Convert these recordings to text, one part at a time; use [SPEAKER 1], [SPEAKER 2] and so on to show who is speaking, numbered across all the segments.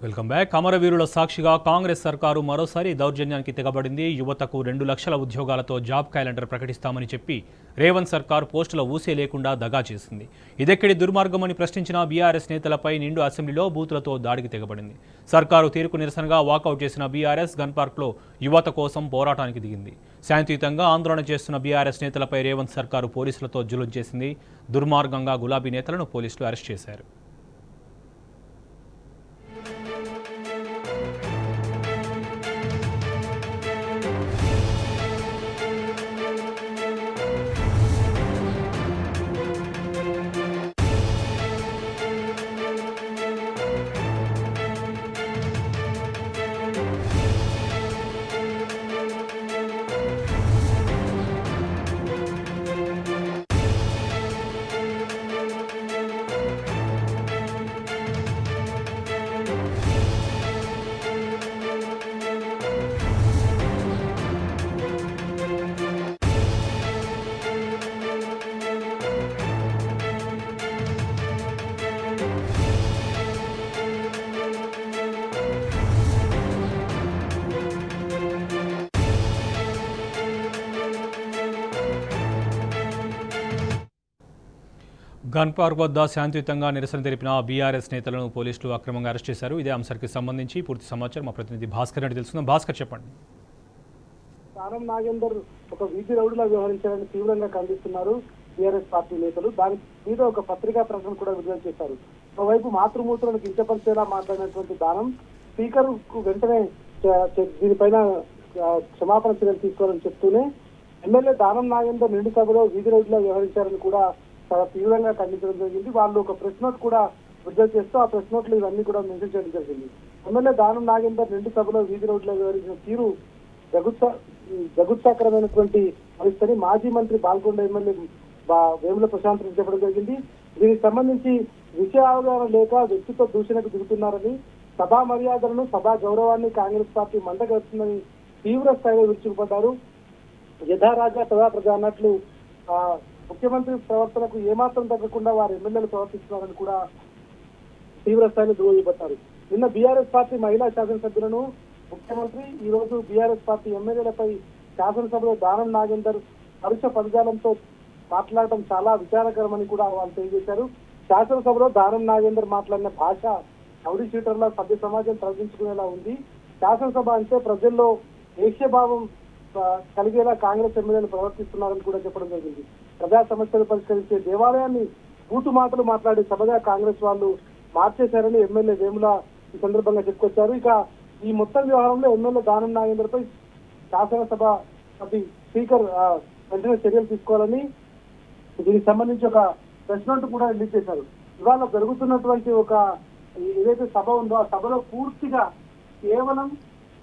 [SPEAKER 1] Welcome back. అమరవీరుల సాక్షిగా కాంగ్రెస్ సర్కారు మరోసారి దౌర్జన్యానికి తెగబడింది. యువతకు 2 లక్షల ఉద్యోగాలతో జాబ్ క్యాలెండర్ ప్రకటిస్తామని చెప్పి రేవంత్ సర్కారు పోస్టుల ఊసే లేకుండా దగా చేసింది. ఇదెక్కడి దుర్మార్గమని ప్రశ్నించిన బీఆర్ఎస్ నేతలపై నిండు అసెంబ్లీలో బూతులతో దాడికి తెగబడింది. సర్కారు తీరుకు నిరసనగా వాకౌట్ చేసిన బీఆర్ఎస్ గన్ పార్క్లో యువత కోసం పోరాటానికి దిగింది. శాంతియుతంగా ఆందోళన చేస్తున్న బీఆర్ఎస్ నేతలపై రేవంత్ సర్కారు పోలీసులతో జులుం చేసింది. దుర్మార్గంగా గులాబీ నేతలను పోలీసులు అరెస్ట్ చేశారు. గన్ పార్క్ వద్ద శాంతియుతంగా నిరసన తెలిపిన బీఆర్ఎస్ నేతలను పోలీసులు అక్రమంగా అరెస్ట్ చేశారు. ఇదే అంశానికి సంబంధించి పూర్తి సమాచారం మా ప్రతినిధి భాస్కర్ రెడ్డి తెలుసుకుందాం. భాస్కర్, చెప్పండి.
[SPEAKER 2] దానం నాగేందర్ ఒక వీధి రౌడీలా వ్యవహరించారని తీవ్రంగా ఖండిస్తున్నారు బీఆర్ఎస్ పార్టీ నేతలు. దాని మీద ఒక పత్రికా ప్రకటన కూడా విడుదల చేశారు. ఒకవైపు మాతృమూర్తులను కించపరిచేలా మాట్లాడినటువంటి దానం స్పీకర్ కు వెంటనే దీనిపైన క్షమాపణ చర్యలు తీసుకోవాలని చెప్తూనే ఎమ్మెల్యే దానం నాగేందర్ నిండు సభలో వీధి రౌడీలా వ్యవహరించారని కూడా చాలా తీవ్రంగా ఖండించడం జరిగింది. వాళ్ళు ఒక ప్రెస్ నోట్ కూడా విడుదల చేస్తూ ఆ ప్రెస్ నోట్లు ఇవన్నీ కూడా మెన్షన్ చేయడం జరిగింది. ఎమ్మెల్యే దానం నాగేందర్ నిండు సభలో వీధి రోడ్లో వివరించిన తీరు జగుత్సాకరమైనటువంటి పరిస్థితిని మాజీ మంత్రి బాల్కొండ ఎమ్మెల్యే వేముల ప్రశాంత్ రెడ్డి చెప్పడం జరిగింది. దీనికి సంబంధించి విషయ అవగాహన లేక వ్యక్తిత్వ దూషణకు దిగుతున్నారని, సభా మర్యాదలను సభా గౌరవాన్ని కాంగ్రెస్ పార్టీ మంటగడుతుందని తీవ్ర స్థాయిలో విరుచుకుపడ్డారు. యథారాజా తదా ప్రజా అన్నట్లు ముఖ్యమంత్రి ప్రవర్తనకు ఏమాత్రం తగ్గకుండా వారు ఎమ్మెల్యేలు ప్రవర్తిస్తున్నారని కూడా తీవ్ర స్థాయిలో దుయ్యబట్టారు. నిన్న బీఆర్ఎస్ పార్టీ మహిళా శాసనసభ్యులను ముఖ్యమంత్రి ఈ రోజు బీఆర్ఎస్ పార్టీ ఎమ్మెల్యేలపై శాసనసభలో దానం నాగేందర్ పరుష పదజాలంతో మాట్లాడటం చాలా విచారకరమని కూడా వాళ్ళు తెలియజేశారు. శాసనసభలో దానం నాగేందర్ మాట్లాడిన భాష రౌడీ షీటర్ల సభ్య సమాజం తరలించుకునేలా ఉంది. శాసనసభ అంటే ప్రజల్లో ఏక్యభావం కలిగేలా కాంగ్రెస్ ఎమ్మెల్యేలు ప్రవర్తిస్తున్నారని కూడా చెప్పడం జరిగింది. ప్రజా సమస్యలు పరిష్కరించే దేవాలయాన్ని బూతు మాటలు మాట్లాడే సభగా కాంగ్రెస్ వాళ్ళు మార్చేశారని ఎమ్మెల్యే వేముల ఈ సందర్భంగా చెప్పుకొచ్చారు. ఇక ఈ మొత్తం వ్యవహారంలో ఎమ్మెల్యే దానం నాగేందర్ పై శాసనసభ స్పీకర్ వెంటనే చర్యలు తీసుకోవాలని దీనికి సంబంధించి ఒక ప్రెస్ నోట్ కూడా రిలీజ్ చేశారు. ఇవాళ జరుగుతున్నటువంటి ఒక ఏదైతే సభ ఉందో ఆ సభలో పూర్తిగా కేవలం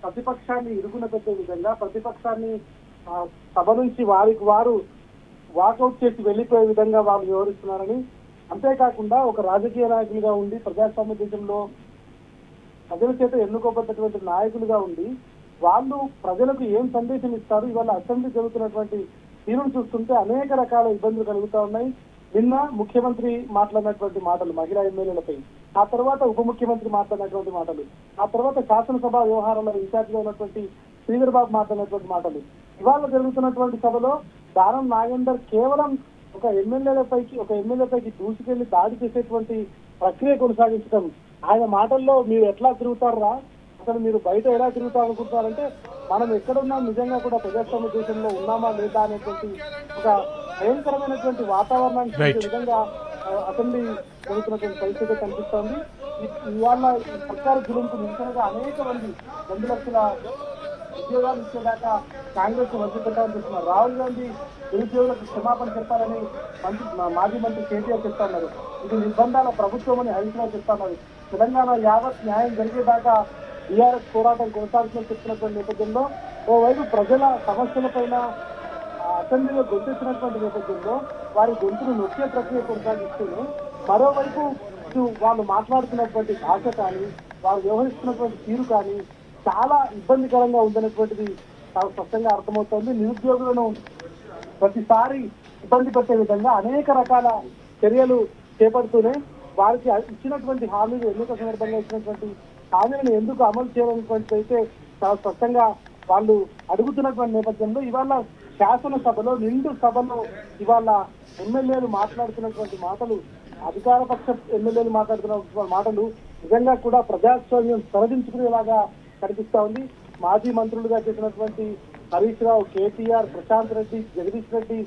[SPEAKER 2] ప్రతిపక్షాన్ని ఇరుగున పెట్టే విధంగా, ప్రతిపక్షాన్ని సభ నుంచి వారికి వారు వాకౌట్ చేసి వెళ్లిపోయే విధంగా వాళ్ళు వ్యవహరిస్తున్నారని, అంతేకాకుండా ఒక రాజకీయ నాయకులుగా ఉండి ప్రజాస్వామ్య దేశంలో ప్రజల చేత ఎన్నుకోబడ్డటువంటి నాయకులుగా ఉండి వాళ్ళు ప్రజలకు ఏం సందేశం ఇస్తారు, ఇవాళ అసెంబ్లీ జరుగుతున్నటువంటి తీరును చూస్తుంటే అనేక రకాల ఇబ్బందులు కలుగుతా ఉన్నాయి. నిన్న ముఖ్యమంత్రి మాట్లాడినటువంటి మాటలు మహిళా ఎమ్మెల్యేలపై, ఆ తర్వాత ఉప ముఖ్యమంత్రి మాట్లాడినటువంటి మాటలు, ఆ తర్వాత శాసనసభ వ్యవహారాల ఇన్ఛార్జ్ గా ఉన్నటువంటి శ్రీధర్ బాబు మాట్లాడినటువంటి మాటలు, ఇవాళ జరుగుతున్నటువంటి సభలో దానం నాగేందర్ కేవలం ఒక ఎమ్మెల్యేపైకి దూసుకెళ్లి దాడి చేసేటువంటి ప్రక్రియ కొనసాగించడం. ఆయన మాటల్లో మీరు ఎట్లా తిరుగుతారా, అసలు మీరు బయట ఎలా తిరుగుతారు అనుకుంటున్నారంటే మనం ఎక్కడున్నాం, నిజంగా కూడా ప్రజాస్వామ్య దేశంలో ఉన్నామా లేదా అనేటువంటి ఒక భయంకరమైనటువంటి వాతావరణాన్ని చూసే విధంగా అసెంబ్లీ జరుగుతున్నటువంటి పరిస్థితి కనిపిస్తోంది. ఇవాళ సర్కారు జులుంకు నిరసనగా అనేక మంది 2 లక్షల ఉద్యోగాలు ఇచ్చేదాకా కాంగ్రెస్ వద్దకు పెట్టాలని చెప్తున్నారు. రాహుల్ గాంధీ నిరుద్యోగులకు క్షమాపణ చెప్పాలని మాజీ మంత్రి కేటీఆర్ చెప్తున్నారు. ఇది నిర్బంధాల ప్రభుత్వం అని హరీష్ రావు చెప్తున్నారు. తెలంగాణ యావత్ న్యాయం జరిగేదాకా బీఆర్ఎస్ పోరాటం కొనసాగుతుందని చెప్తున్నటువంటి నేపథ్యంలో ఓవైపు ప్రజల సమస్యలపైన అసెంబ్లీలో గొంతెత్తినటువంటి నేపథ్యంలో వారి గొంతును నొక్కే ప్రక్రియ కొనసాగిస్తూనే మరోవైపు వాళ్ళు మాట్లాడుతున్నటువంటి భాష కానీ, వారు వ్యవహరిస్తున్నటువంటి తీరు కానీ చాలా ఇబ్బందికరంగా ఉందనేటువంటిది చాలా స్పష్టంగా అర్థమవుతోంది. నిరుద్యోగులను ప్రతిసారి ఇబ్బంది పెట్టే విధంగా అనేక రకాల చర్యలు చేపడుతూనే వారికి ఇచ్చినటువంటి హామీలు ఎన్నికల సందర్భంగా ఇచ్చినటువంటి హామీలను ఎందుకు అమలు చేయాలనేటువంటి అయితే చాలా స్పష్టంగా వాళ్ళు అడుగుతున్నటువంటి నేపథ్యంలో ఇవాళ శాసనసభలో నిండు సభలో ఇవాళ ఎమ్మెల్యేలు మాట్లాడుతున్నటువంటి మాటలు, అధికార పక్ష ఎమ్మెల్యేలు మాట్లాడుతున్న మాటలు నిజంగా కూడా ప్రజాస్వామ్యం తరదించుకునేలాగా కనిపిస్తా ఉంది. మాజీ మంత్రులుగా చేసినటువంటి హరీష్ రావు, కేటీఆర్, ప్రశాంత్ రెడ్డి, జగదీష్ రెడ్డి,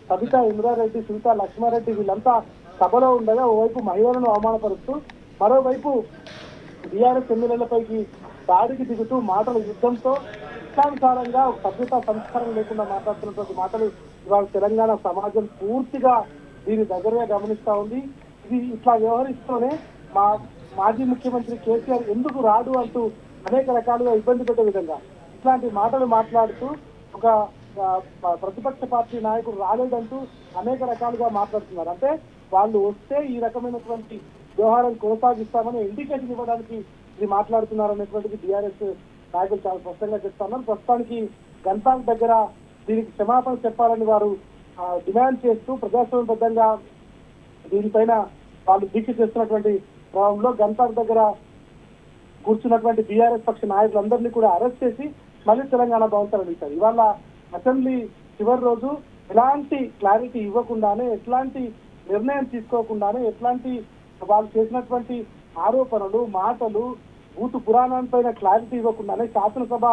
[SPEAKER 2] సబితా ఇంద్రారెడ్డి, సునీతా లక్ష్మారెడ్డి వీళ్ళంతా సభలో ఉండగా ఓవైపు మహిళలను అవమానపరుస్తూ మరోవైపు బీఆర్ఎస్ ఎమ్మెల్యేలపైకి దాడికి దిగుతూ మాటల యుద్ధంతో ఇష్టానుసారంగా సభ్యత సంస్కారం లేకుండా మాట్లాడుతున్నటువంటి మాటలు ఇవాళ తెలంగాణ సమాజం పూర్తిగా దీని దగ్గరగా గమనిస్తా ఉంది. ఇది ఇట్లా వ్యవహరిస్తూనే మాజీ ముఖ్యమంత్రి కేసీఆర్ ఎందుకు రాడు అంటూ అనేక రకాలుగా ఇబ్బంది పెట్టే విధంగా ఇట్లాంటి మాటలు మాట్లాడుతూ ఒక ప్రతిపక్ష పార్టీ నాయకుడు రాలేదంటూ అనేక రకాలుగా మాట్లాడుతున్నారు. అంటే వాళ్ళు వస్తే ఈ రకమైనటువంటి వ్యవహారం కొనసాగిస్తామని ఇండికేషన్ ఇవ్వడానికి ఇది మాట్లాడుతున్నారు అనేటువంటిది బీఆర్ఎస్ నాయకులు చాలా స్పష్టంగా చెప్తున్నారు. ప్రస్తుతానికి గంటాల దగ్గర దీనికి క్షమాపణ చెప్పాలని వారు డిమాండ్ చేస్తూ ప్రజాస్వామ్యబద్ధంగా దీనిపైన వాళ్ళు దీక్ష చేస్తున్నటువంటి క్రమంలో గంటాల దగ్గర కూర్చున్నటువంటి బీఆర్ఎస్ పక్ష నాయకులందరినీ కూడా అరెస్ట్ చేసి మళ్ళీ తెలంగాణ భవన్ తరలించారు. ఇవాళ అసెంబ్లీ చివరి రోజు ఎలాంటి క్లారిటీ ఇవ్వకుండానే, ఎట్లాంటి నిర్ణయం తీసుకోకుండానే, ఎట్లాంటి వాళ్ళు చేసినటువంటి ఆరోపణలు, మాటలు, బూతు పురాణాలపైన క్లారిటీ ఇవ్వకుండానే, శాసనసభ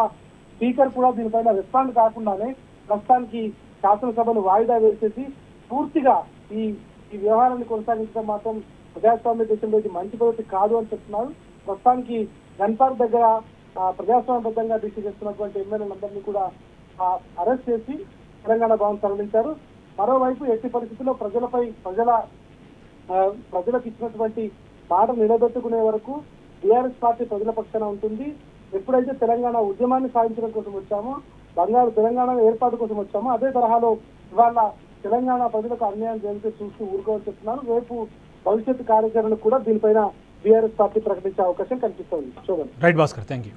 [SPEAKER 2] స్పీకర్ కూడా దీనిపైన రెస్పాండ్ కాకుండానే ప్రస్తుతానికి శాసనసభను వాయిదా వేసేసి పూర్తిగా ఈ వ్యవహారాన్ని కొనసాగించడం మాత్రం ప్రజాస్వామ్య దేశంలో ఇది మంచి పద్ధతి కాదు అని చెప్తున్నారు. ప్రస్తుతానికి గన్పార్ దగ్గర ప్రజాస్వామ్యబద్ధంగా దీక్ష చేస్తున్నటువంటి ఎమ్మెల్యేలందరినీ కూడా అరెస్ట్ చేసి తెలంగాణ భవన్ తరలించారు. మరోవైపు ఎట్టి పరిస్థితుల్లో ప్రజలకు ఇచ్చినటువంటి మాట నిలబెట్టుకునే వరకు టీఆర్ఎస్ పార్టీ ప్రజల పక్షాన ఉంటుంది. ఎప్పుడైతే తెలంగాణ ఉద్యమాన్ని సాధించడం కోసం వచ్చామో, తెలంగాణ ఏర్పాటు కోసం వచ్చామో, అదే తరహాలో ఇవాళ తెలంగాణ ప్రజలకు అన్యాయం జరిగితే చూస్తూ ఊరుకోవాలని చెప్తున్నారు. రేపు భవిష్యత్తు కార్యాచరణ కూడా దీనిపైన బీఆర్ఎస్ పార్టీ ప్రకటించే అవకాశం కనిపిస్తోంది. చూడండి.
[SPEAKER 1] Right Bhaskar, thank you.